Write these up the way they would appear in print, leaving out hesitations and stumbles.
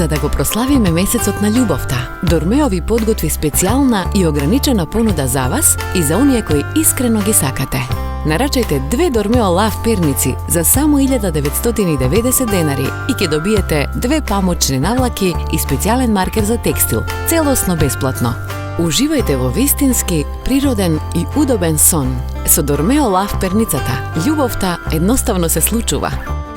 За да го прославиме месецот на љубовта, Дормео ви подготви специјална и ограничена понуда за вас и за оние кои искрено ги сакате. Нарачајте 2 Дормео Лав перници за само 1990 денари и ќе добиете 2 памучни навлаки и специјален маркер за текстил, целосно бесплатно. Уживајте во вистински, природен и удобен сон. Со Дормео Лав перницата, љубовта едноставно се случува.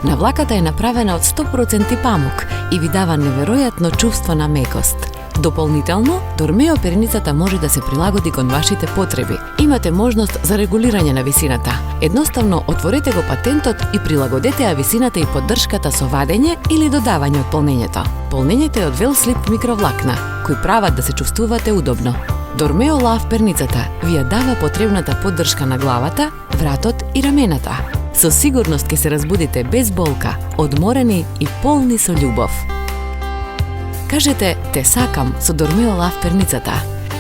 Навлаката е направена од 100% памук и ви дава неверојатно чувство на мекост. Дополнително, Дормео перницата може да се прилагоди кон вашите потреби. Имате можност за регулирање на висината. Едноставно отворете го патентот и прилагодете ја висината и поддршката со вадење или додавање од полнењето. Полнењето е од велслип микровлакна, кои прават да се чувствувате удобно. Дормео Лав перницата ви ја дава потребната поддршка на главата, вратот и рамената. Со сигурност ќе се разбудите без болка, одморени и полни со љубов. Кажете "Те сакам" со Дормео Лав перницата.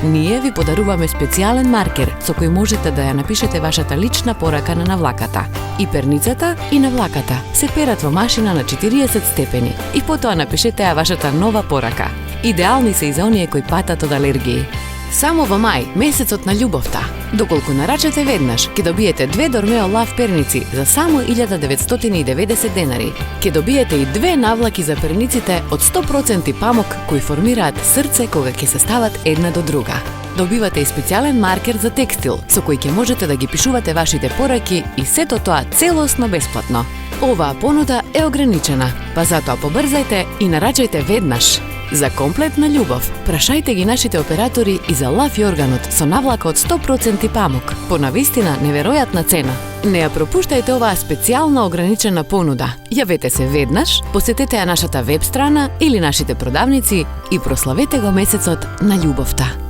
Ние ви подаруваме специјален маркер со кој можете да ја напишете вашата лична порака на навлаката. И перницата и навлаката се перат во машина на 40 степени и потоа напишете ја вашата нова порака. Идеални се и за оние кои патат од алергии. Само во мај, месецот на љубовта, доколку нарачате веднаш, ќе добиете 2 Дормео Лав перници за само 1990 денари. Ќе добиете и 2 навлаки за перниците од 100% памук кои формираат срце кога ќе се стават една до друга. Добивате и специјален маркер за текстил, со кој ќе можете да ги пишувате вашите пораки и сето тоа целосно бесплатно. Оваа понуда е ограничена, па затоа побрзајте и нарачајте веднаш. За комплетна љубов, прашајте ги нашите оператори и за лав јорганот со навлака од 100% памук, по навистина неверојатна цена. Не ја пропуштајте оваа специјална ограничена понуда. Јавете се веднаш, посетете ја нашата веб страна или нашите продавници и прославете го месецот на љубовта.